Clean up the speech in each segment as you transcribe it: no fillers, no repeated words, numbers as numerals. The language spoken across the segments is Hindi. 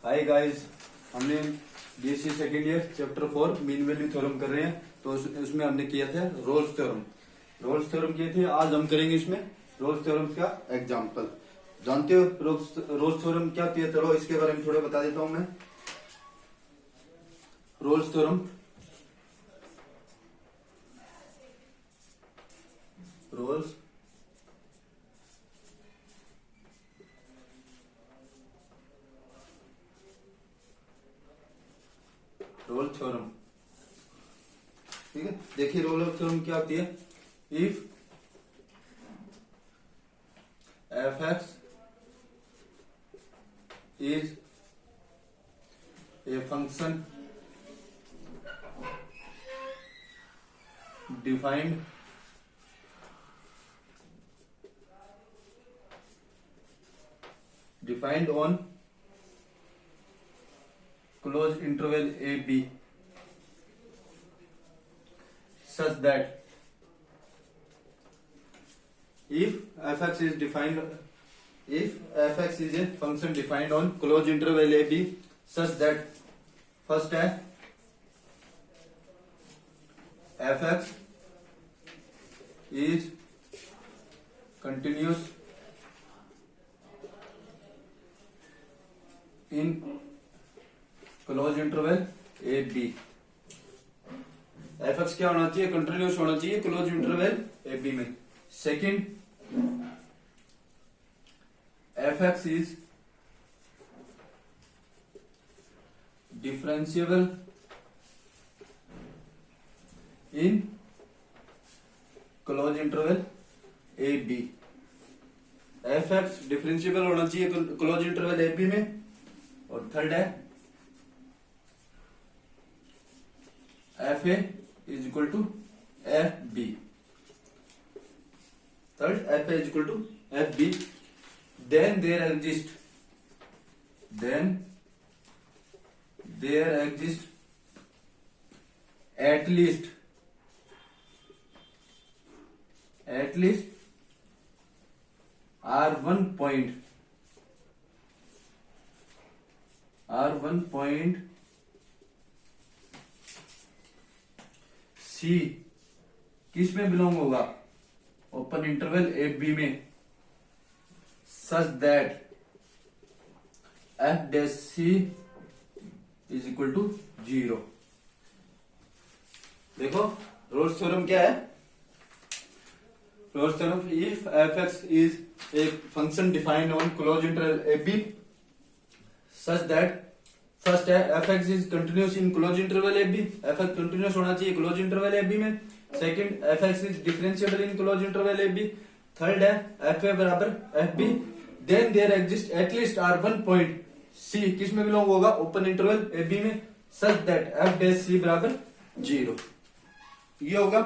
हाय गाइस, हमने BSc second year chapter 4 mean value theorem कर रहे हैं। तो उसमें हमने किया था रोल्स थ्योरम किए थे। आज हम करेंगे इसमें रोल्स थ्योरम का एग्जांपल। जानते हो रोल्स थ्योरम क्या होती है? चलो इसके बारे में थोड़ा बता देता हूं मैं। Rolle's theorem Rolle's Rolle theorem, ठीक है। देखिए रोल थ्योरम क्या होती है। If f x is a function defined on closed interval a b such that if fx is a function defined on closed interval a b such that first है fx is continuous in closed interval a b. F x क्या होना चाहिए? कंटिन्यूस होना चाहिए क्लोज इंटरवल ए बी में। Second, f x is differentiable in closed interval a b. F x differentiable होना चाहिए क्लोज इंटरवल ए बी में। और थर्ड है f a is equal to f b. Third, f a is equal to f b. Then there exist at least are one point सी किस में बिलोंग होगा? ओपन इंटरवल ए बी में। Such that f dash c is equal to 0। देखो रोल्स थ्योरम क्या है? Rolle's theorem, if f x is a function defined on closed interval a b such that first है f x is continuous in closed interval a b. F x continuous होना चाहिए क्लोज इंटरवल ए बी में। Second, f x is differentiable in closed interval a b. Third है एफ ए बराबर f b. Then there exist at least are one point सी किस में बिलोंग होगा? ओपन इंटरवल ए बी में। Such that f dash c बराबर 0। ये होगा।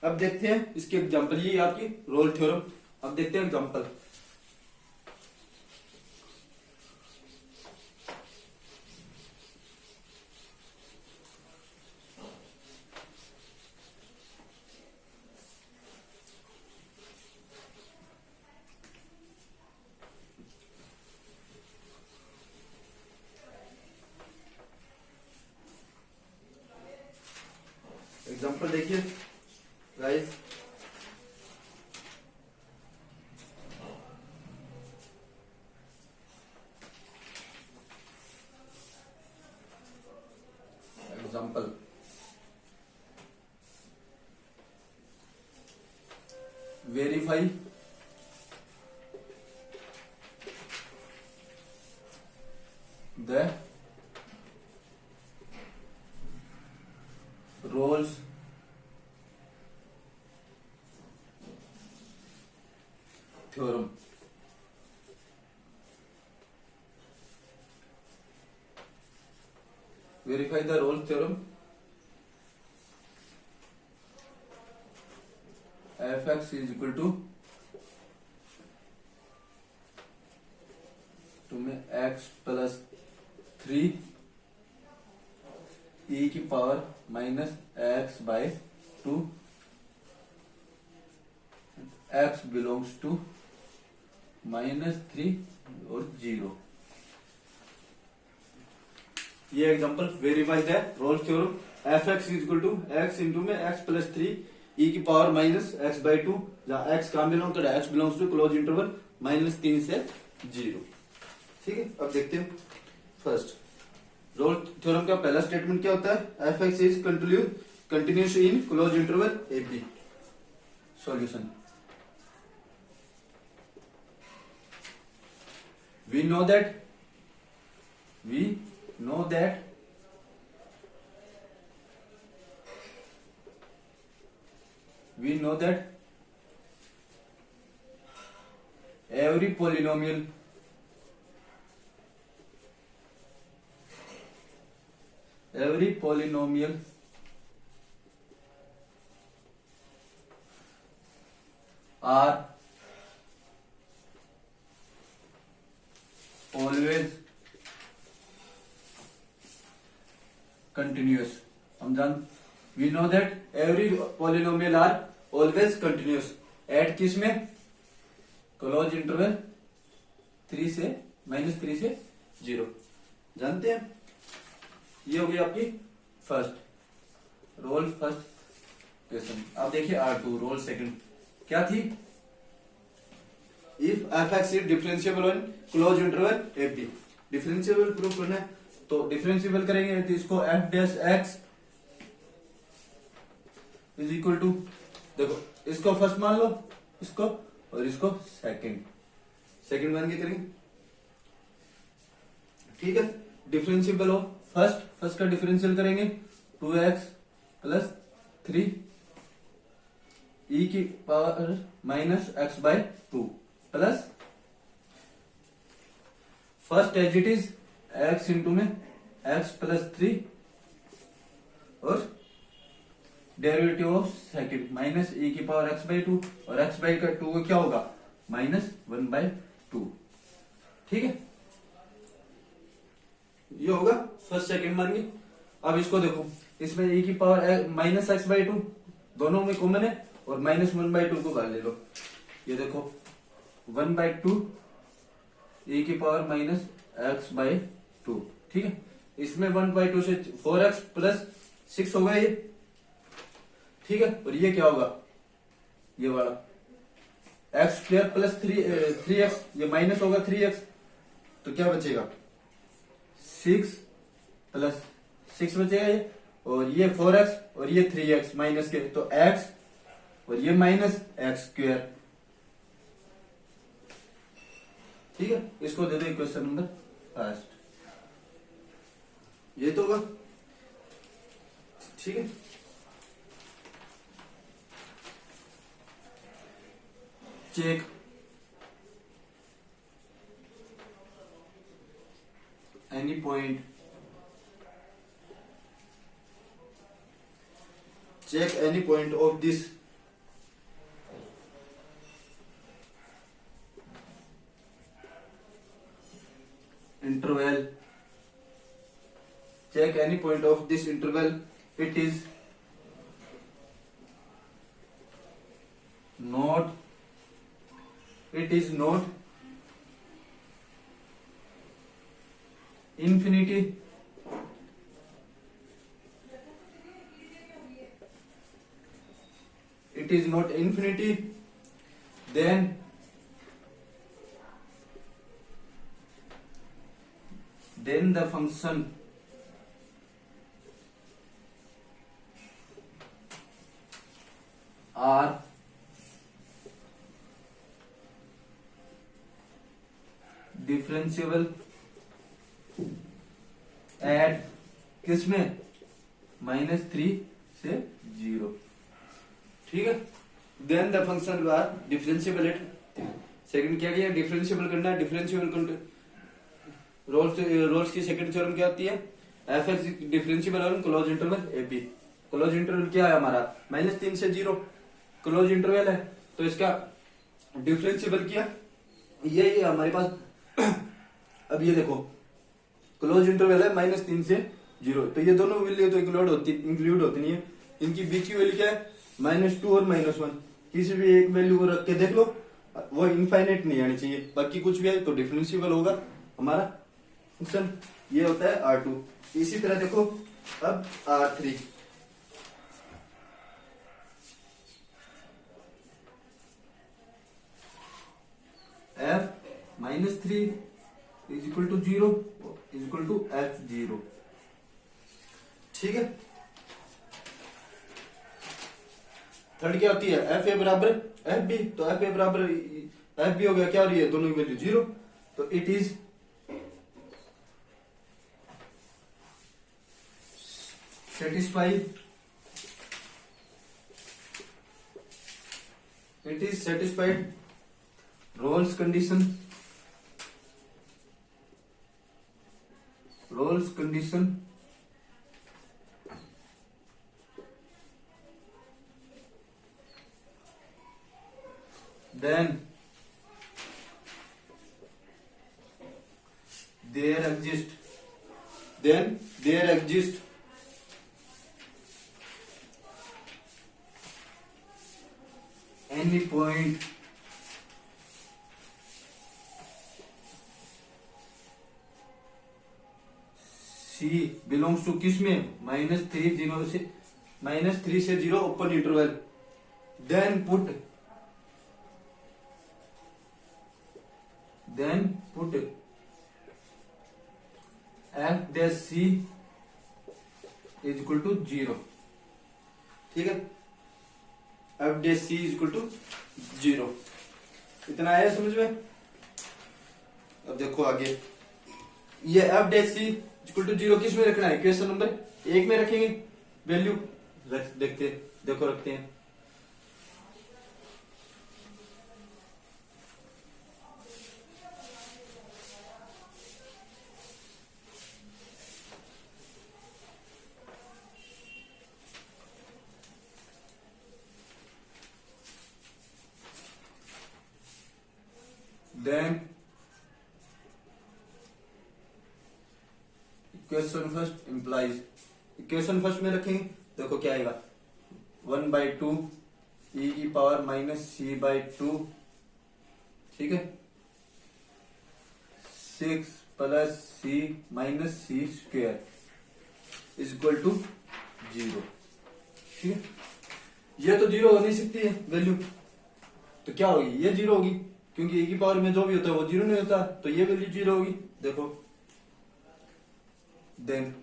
अब देखते हैं इसके एग्जाम्पल। ये आपकी रोल थ्योरम। अब देखते हैं एग्जाम्पल। एग्जाम्पल देखिए guys. Example, verify the Rolle's theorem. Verify the Rolle's theorem. F x is equal to में एक्स प्लस 3 e की power minus x by 2 x belongs to -3 और 0। ये एग्जांपल वेरीफाइड है Rolle's theorem. F x is equal to x into में एक्स प्लस 3 ई की पावर माइनस एक्स बाई 2, जहां एक्स कहां बिलोंग कर रहा है, x belongs to closed interval -3 से 0। ठीक है, अब देखते हैं फर्स्ट रोल्स थ्योरम का पहला स्टेटमेंट क्या होता है, f x is continuous in closed interval a b. Solution, we know that every polynomial are always continuous। we know that every polynomial are always continuous at किस में, क्लोज इंटरवल 3 से -3 से 0। जानते हैं, ये हो गई आपकी फर्स्ट क्वेश्चन। अब देखिए R2 रोल सेकंड क्या थी, if f x is differentiable on closed interval f d. Differentiable proof करना है तो डिफरेंशिएबल करेंगे तो इसको f dash x is equal to, देखो इसको फर्स्ट मान लो, इसको और इसको सेकंड मान के करेंगे। ठीक है, डिफरेंशिएबल हो फर्स्ट का डिफरेंशियल करेंगे 2x प्लस 3 ई की power minus x by 2 plus first as it is x into में x प्लस 3 और derivative of second minus e की पावर x बाई 2 और x बाई का 2 क्या होगा -1/2। ठीक है, ये होगा फर्स्ट सेकंड मान के। अब इसको देखो, इसमें e की पावर माइनस एक्स बाई 2 दोनों में कॉमन है और -1/2 को बाहर ले लो। ये देखो 1/2 e की पावर माइनस एक्स बाई 2। ठीक है, इसमें 1/2 से 4x प्लस 6 होगा ये। ठीक है, और ये क्या होगा, ये वाला एक्स स्क्वायर प्लस 3x, ये माइनस होगा 3x, तो क्या बचेगा 6 प्लस 6 बचेगा ये, और ये 4x और ये 3x माइनस के, तो x और ये माइनस एक्स स्क्वायर। ठीक है, इसको दे दो इक्वेशन नंबर फर्स्ट, ये तो होगा। ठीक है, check any point, check any point of this interval, check any point of this interval, it is not infinity, it is not infinity, then the function are differentiable at किसमें -3 से 0। ठीक है, then the function are differentiable at. Second क्या किया, डिफरेंशिएबल करना है। डिफरेंशिएबल रोल्स की सेकंड थ्योरम क्या होती है, f x differentiable on closed interval a b. Closed interval क्या है हमारा -3 से 0 क्लोज इंटरवल है, तो इसका डिफरेंशिएबल किया, ये हमारे पास अब ये देखो क्लोज इंटरवल है -3 से 0, तो ये दोनों वैल्यू तो इंक्लूड होती नहीं है। इनकी बीच की वैल्यू क्या है -2 और -1, किसी भी एक वैल्यू को रख के देख लो, वो इनफाइनाइट नहीं आनी चाहिए, बाकी कुछ भी है तो डिफरेंशिएबल होगा हमारा। फंक्शन, ये होता है R2। इसी तरह देखो अब R3, f-3 is equal to 0 is equal to f0। ठीक है। थर्ड क्या होती है, एफ ए बराबर एफ बी, तो एफ ए बराबर एफ बी हो गया, क्या हो रही है, दोनों की वैल्यू 0, तो it is satisfied Rolle's condition then there exist any point C belongs to किस में, -3 से 0 open interval, then put f dash C is equal to 0। ठीक है, f dash C is equal to 0। इतना आया समझ में। अब देखो आगे, ये f dash C equal to 0 किस में रखना है, क्वेश्चन नंबर 1 में रखेंगे वैल्यू, देखो रखते हैं। Then equation first implies, equation first में रखेंगे, देखो क्या आएगा, 1/2 e की पावर -c/2, ठीक है, 6 + c - c square is equal to 0। ठीक है, ये तो 0 हो नहीं सकती है वैल्यू, तो क्या होगी, ये 0 होगी, क्योंकि e की पावर में जो भी होता है वो 0 नहीं होता, तो ये वैल्यू 0 होगी। देखो देन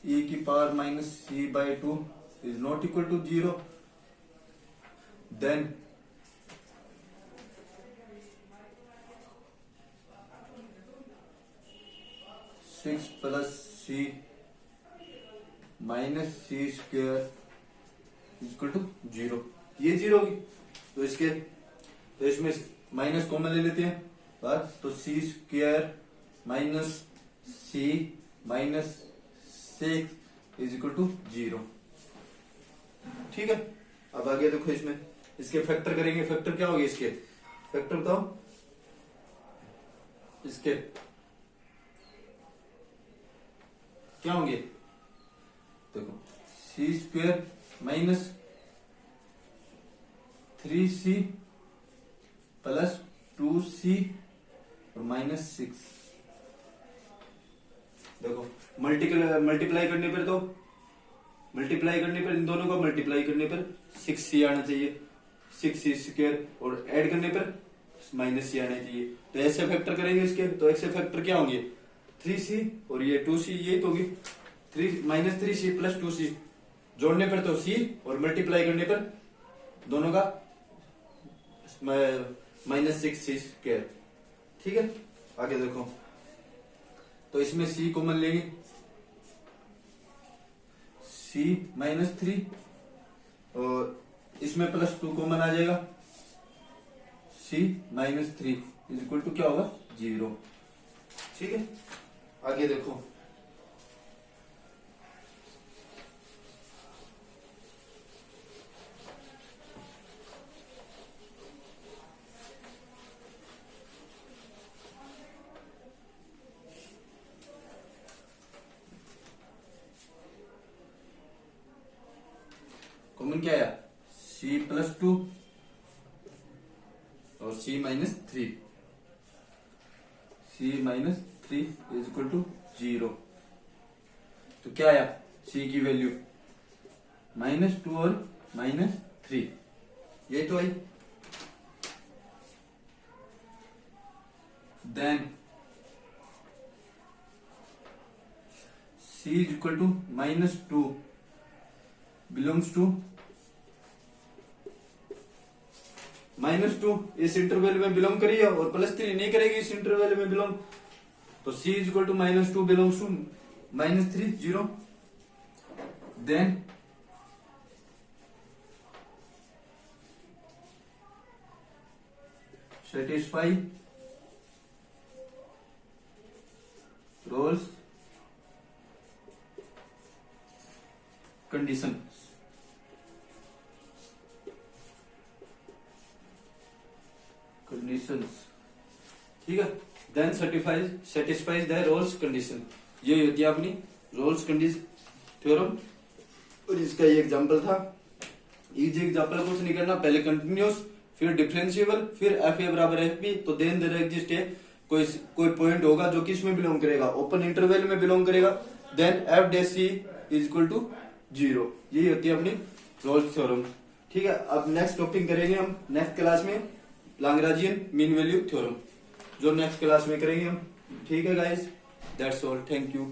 e की power -c/2 is not equal to 0, then six plus c - c square equal to 0, ये 0 होगी, तो इसमें माइनस कॉमन ले लेते हैं बस, तो c square -c -6 is equal to 0। ठीक है, अब आगे देखो, इसमें इसके फैक्टर करेंगे, फैक्टर क्या होगी, इसके फैक्टर बताओ, इसके क्या होंगे, देखो c स्क्वायर -3c + 2c और -6, देखो मल्टीप्लाई करने पर, तो मल्टीप्लाई करने पर इन दोनों को मल्टीप्लाई करने पर 6c आना चाहिए, 6c स्क्वायर, और ऐड करने पर -c आना चाहिए, तो ऐसे फैक्टर करेंगे इसके, तो ऐसे फैक्टर क्या होंगे, 3c और ये 2c, ये तो होगी -3c + 2c, जोड़ने पर तो c और मल्टीप्लाई करने पर दोनों का -6c स्क्वायर। ठीक है, आगे देखो, तो इसमें c कॉमन लेंगे, c -3 और इसमें +2 कॉमन आ जाएगा, c -3 इज इक्वल टू क्या होगा, 0। ठीक है, आगे देखो, कॉमन क्या है, c + 2 और c minus 3, c minus 3 is equal to 0। तो क्या आया c की वैल्यू -2 और -3, ये तो आई। Then c is equal to -2 belongs to -2 इस इंटरवल में बिलोंग करिए और +3 नहीं करेगी इस इंटरवल में बिलोंग। तो c is equal to -2 belongs to -3 0। Then satisfy Rolle's condition। ठीक है। Then satisfies the Rolle's condition, ये होती है अपनी रोल्स कंडीशन थ्योरम। और इसका ये एग्जांपल था। इजी एग्जांपल कुछ नहीं करना, पहले कंटिन्यूस फिर डिफरेंशिएबल फिर एफ ए बराबर एफ बी। तो देन देर एग्जिस्ट है कोई पॉइंट होगा जो किस में बिलोंग करेगा, ओपन इंटरवल में बिलोंग करेगा। Then f dash c is equal to 0। यही होती है अपनी रोल्स थ्योरम। ठीक है, अब नेक्स्ट टॉपिक करेंगे हम नेक्स्ट क्लास में लाग्रांजियन मीन वैल्यू थ्योरम, जो नेक्स्ट क्लास में करेंगे हम। ठीक है guys, that's all, thank you.